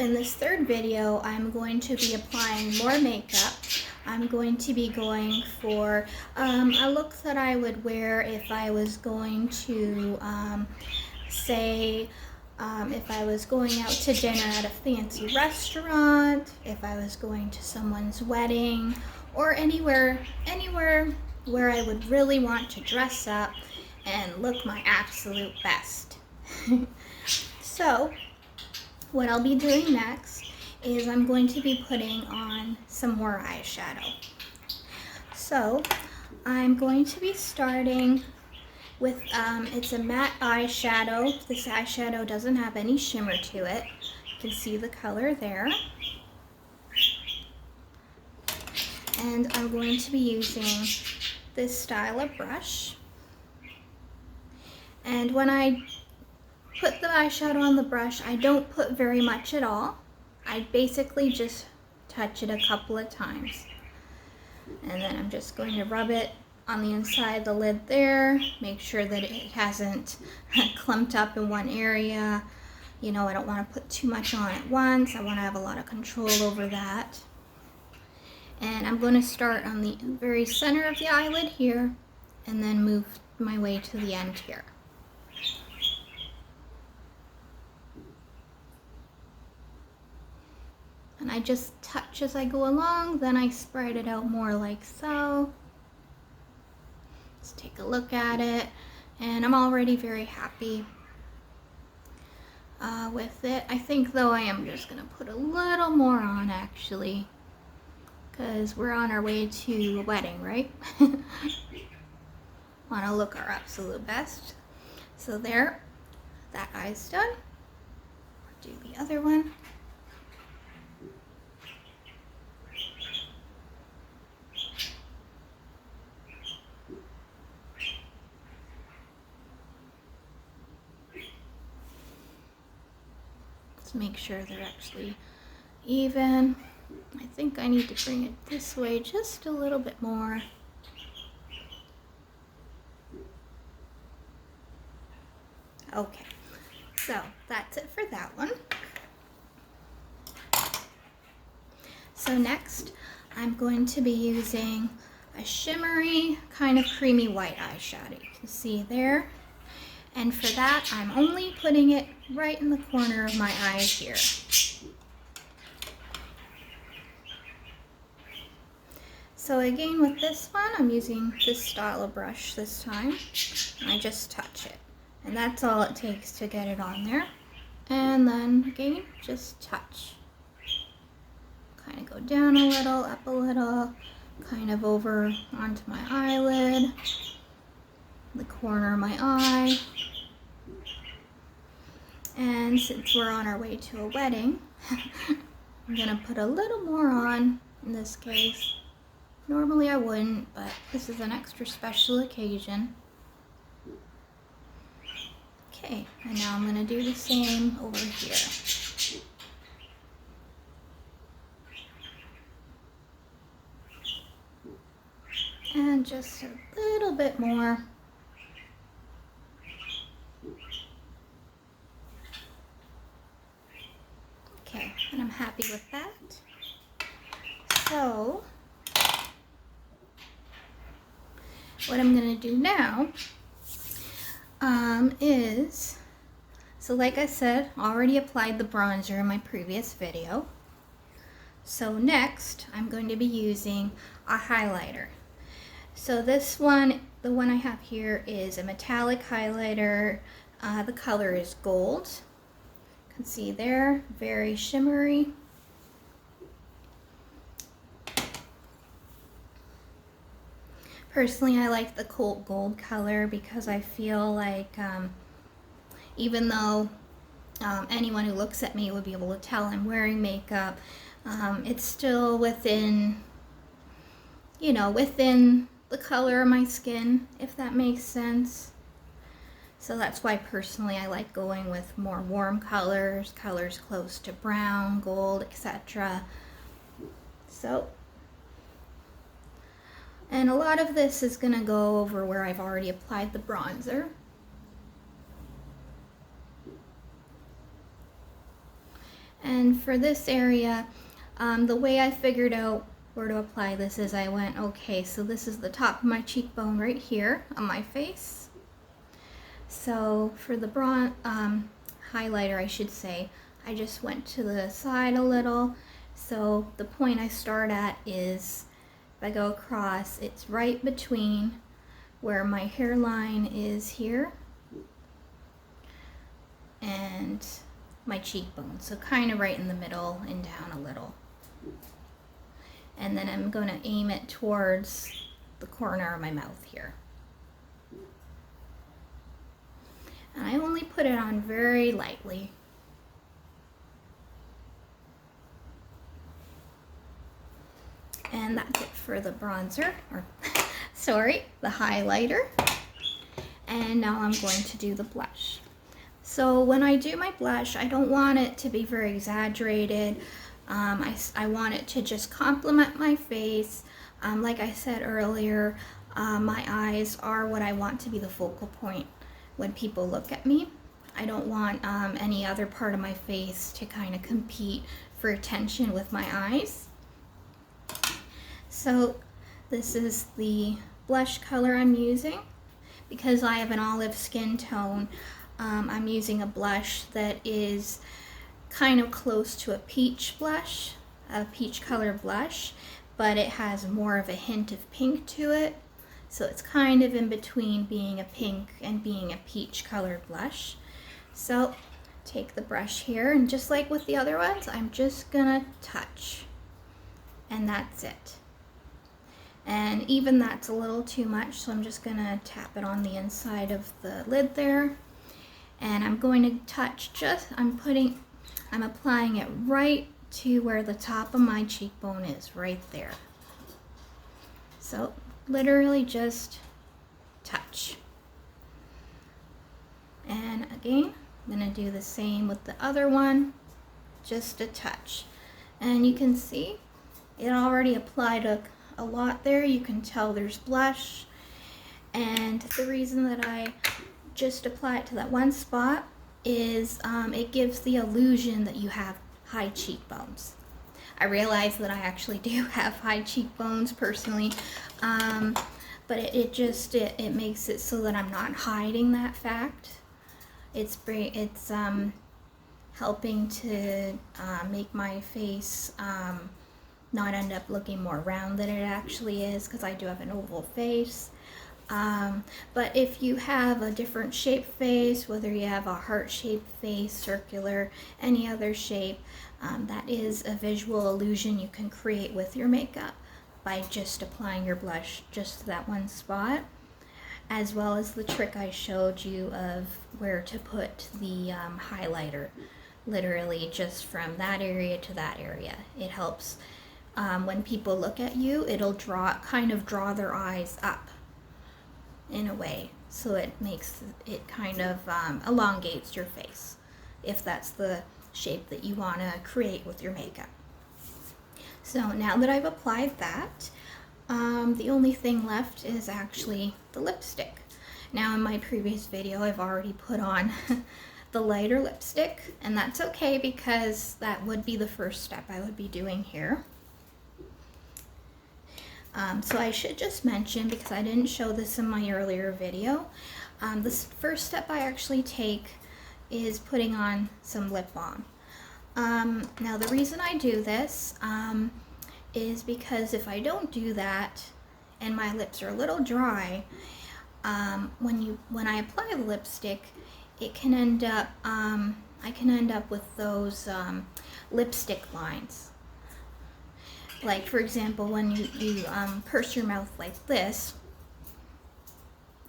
in this third video, I'm going to be applying more makeup. I'm going to be going for a look that I would wear if I was going to, if I was going out to dinner at a fancy restaurant, if I was going to someone's wedding, or anywhere where I would really want to dress up and look my absolute best. So, what I'll be doing next is I'm going to be putting on some more eyeshadow. So, I'm going to be starting with, it's a matte eyeshadow. This eyeshadow doesn't have any shimmer to it. You can see the color there. And I'm going to be using this style of brush. And when I put the eyeshadow on the brush, I don't put very much at all. I basically just touch it a couple of times. And then I'm just going to rub it on the inside of the lid there, make sure that it hasn't clumped up in one area. You know, I don't want to put too much on at once. I want to have a lot of control over that. And I'm going to start on the very center of the eyelid here and then move my way to the end here. And I just touch as I go along, then I spread it out more like so. Let's take a look at it, and I'm already very happy with it. I think though I am just gonna put a little more on actually, because we're on our way to a wedding, right? Want to look our absolute best. So there, that eye's done. Do the other one. Make sure they're actually even. I think I need to bring it this way just a little bit more. Okay, so that's it for that one. So next, I'm going to be using a shimmery kind of creamy white eyeshadow. You can see there. And for that, I'm only putting it right in the corner of my eye here. So again, with this one, I'm using this style of brush this time. I just touch it. And that's all it takes to get it on there. And then again, just touch. Kind of go down a little, up a little, kind of over onto my eyelid, the corner of my eye. And since we're on our way to a wedding, I'm gonna put a little more on in this case. Normally I wouldn't, but this is an extra special occasion. Okay, and now I'm gonna do the same over here. And just a little bit more. Okay, and I'm happy with that. So, what I'm going to do now so like I said, already applied the bronzer in my previous video. So next, I'm going to be using a highlighter. So this one, the one I have here is a metallic highlighter. The color is gold. You can see there, very shimmery. Personally, I like the cold gold color because I feel like even though anyone who looks at me would be able to tell I'm wearing makeup, it's still within, you know, within the color of my skin, if that makes sense. So that's why personally I like going with more warm colors, colors close to brown, gold, etc. So, and a lot of this is going to go over where I've already applied the bronzer. And for this area, the way I figured out where to apply this is I went, okay, so this is the top of my cheekbone right here on my face. So for the highlighter, I should say, I just went to the side a little. So the point I start at is, if I go across, it's right between where my hairline is here and my cheekbone. So kind of right in the middle and down a little. And then I'm going to aim it towards the corner of my mouth here. And I only put it on very lightly. And that's it for the bronzer, or sorry, the highlighter. And now I'm going to do the blush. So when I do my blush, I don't want it to be very exaggerated. I want it to just complement my face. Like I said earlier, my eyes are what I want to be the focal point when people look at me. I don't want any other part of my face to kind of compete for attention with my eyes. So this is the blush color I'm using. Because I have an olive skin tone, I'm using a blush that is kind of close to a peach blush, a peach color blush, but it has more of a hint of pink to it. So it's kind of in between being a pink and being a peach colored blush. So take the brush here, and just like with the other ones, I'm just gonna touch, and that's it. And even that's a little too much, so I'm just gonna tap it on the inside of the lid there. And I'm going to touch I'm applying it right to where the top of my cheekbone is, right there. So literally just touch. And again, I'm gonna do the same with the other one, just a touch. And you can see it already applied a lot there. You can tell there's blush, and the reason that I just apply it to that one spot is it gives the illusion that you have high cheekbones. I realize that I actually do have high cheekbones personally, but it makes it so that I'm not hiding that fact. It's helping to make my face not end up looking more round than it actually is, because I do have an oval face. But if you have a different shaped face, whether you have a heart-shaped face, circular, any other shape, that is a visual illusion you can create with your makeup by just applying your blush just to that one spot, as well as the trick I showed you of where to put the highlighter, literally just from that area to that area. It helps when people look at you, it'll kind of draw their eyes up in a way, so it makes it kind of elongates your face, if that's the shape that you want to create with your makeup. So now that I've applied that, the only thing left is actually the lipstick. Now in my previous video I've already put on the lighter lipstick, and that's okay because that would be the first step I would be doing here. So I should just mention, because I didn't show this in my earlier video, the first step I actually take is putting on some lip balm. Now the reason I do this is because if I don't do that and my lips are a little dry, when I apply the lipstick, it can end up I can end up with those lipstick lines. Like, for example, when you purse your mouth like this,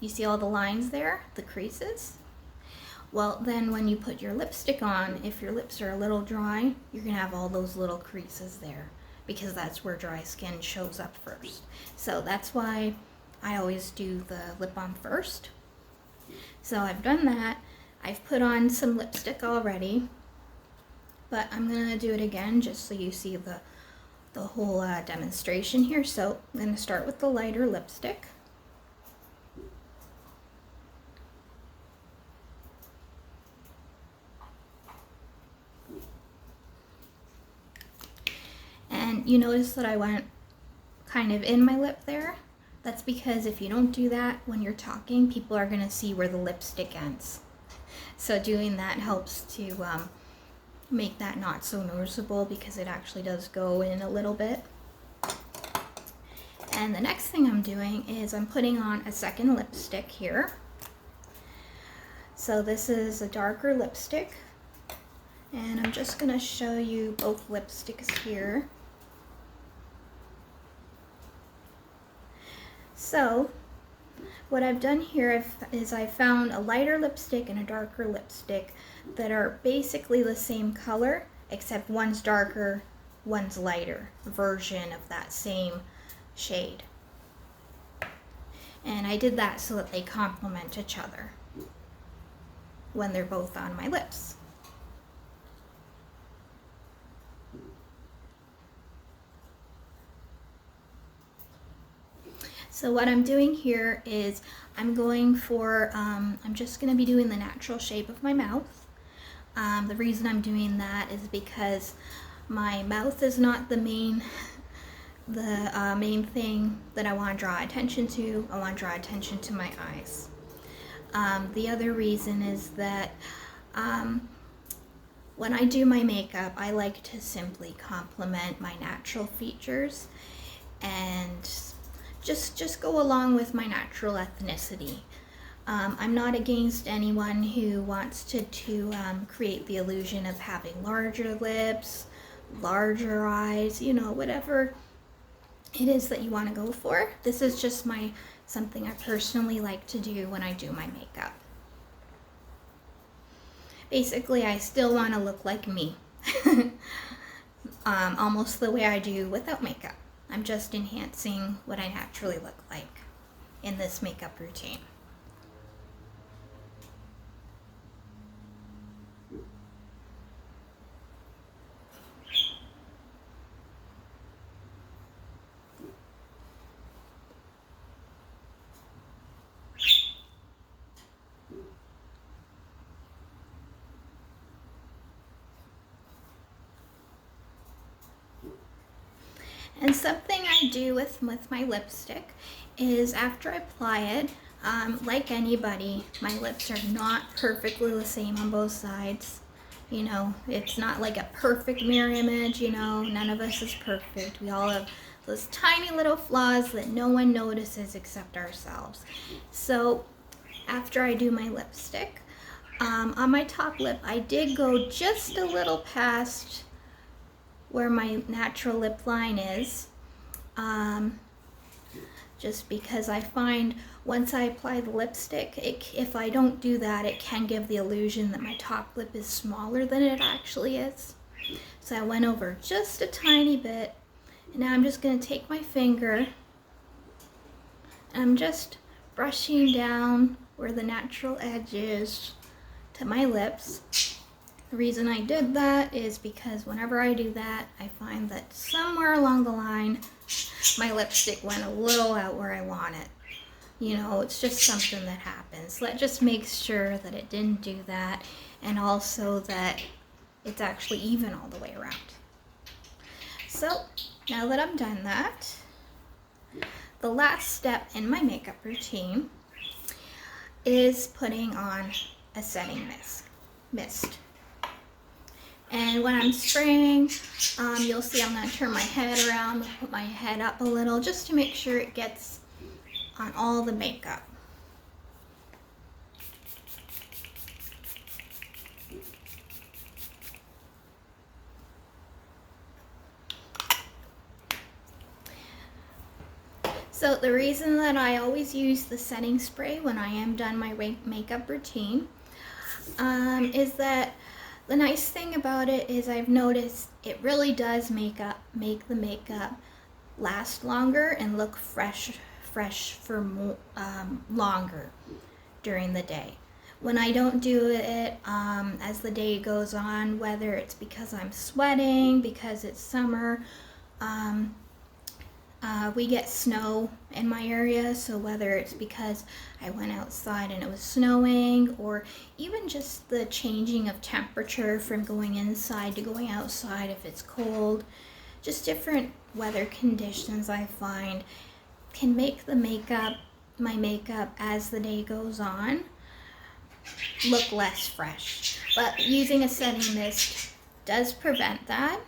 you see all the lines there, the creases? Well, then when you put your lipstick on, if your lips are a little dry, you're going to have all those little creases there, because that's where dry skin shows up first. So that's why I always do the lip balm first. So I've done that. I've put on some lipstick already, but I'm going to do it again just so you see the whole demonstration here. So I'm going to start with the lighter lipstick. And you notice that I went kind of in my lip there. That's because if you don't do that when you're talking, people are gonna see where the lipstick ends. So doing that helps to make that not so noticeable, because it actually does go in a little bit. And the next thing I'm doing is I'm putting on a second lipstick here. So this is a darker lipstick, and I'm just gonna show you both lipsticks here. So what I've done here is I found a lighter lipstick and a darker lipstick that are basically the same color, except one's darker, one's lighter version of that same shade. And I did that so that they complement each other when they're both on my lips. So what I'm doing here is I'm going for, I'm just going to be doing the natural shape of my mouth. The reason I'm doing that is because my mouth is not the main thing that I want to draw attention to. I want to draw attention to my eyes. The other reason is that when I do my makeup, I like to simply complement my natural features and just go along with my natural ethnicity. I'm not against anyone who wants to create the illusion of having larger lips, larger eyes, you know, whatever it is that you want to go for. This is just something I personally like to do when I do my makeup. Basically, I still want to look like me, almost the way I do without makeup. I'm just enhancing what I naturally look like in this makeup routine. And something I do with my lipstick is after I apply it, like anybody, my lips are not perfectly the same on both sides. You know, it's not like a perfect mirror image, you know, none of us is perfect. We all have those tiny little flaws that no one notices except ourselves. So after I do my lipstick, on my top lip, I did go just a little past where my natural lip line is, just because I find once I apply the lipstick, if I don't do that, it can give the illusion that my top lip is smaller than it actually is. So I went over just a tiny bit, and now I'm just going to take my finger, and I'm just brushing down where the natural edge is to my lips. The reason I did that is because whenever I do that, I find that somewhere along the line, my lipstick went a little out where I want it. You know, it's just something that happens. That just makes sure that it didn't do that, and also that it's actually even all the way around. So now that I've done that, the last step in my makeup routine is putting on a setting mist. And when I'm spraying, you'll see I'm going to turn my head around, put my head up a little, just to make sure it gets on all the makeup. So the reason that I always use the setting spray when I am done my makeup routine is that the nice thing about it is I've noticed it really does make the makeup last longer and look fresh for longer during the day. When I don't do it as the day goes on, whether it's because I'm sweating, because it's summer, we get snow in my area, so whether it's because I went outside and it was snowing, or even just the changing of temperature from going inside to going outside if it's cold, just different weather conditions I find can make the makeup, my makeup as the day goes on, look less fresh. But using a setting mist does prevent that.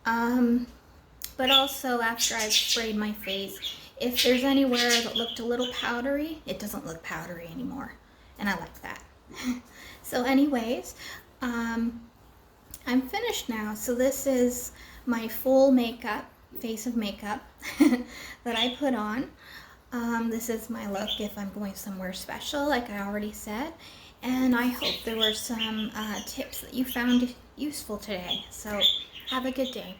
But also after I've sprayed my face, if there's anywhere that looked a little powdery, it doesn't look powdery anymore. And I like that. So anyways, I'm finished now. So this is my full makeup, face of makeup that I put on. This is my look if I'm going somewhere special, like I already said. And I hope there were some tips that you found useful today. So have a good day.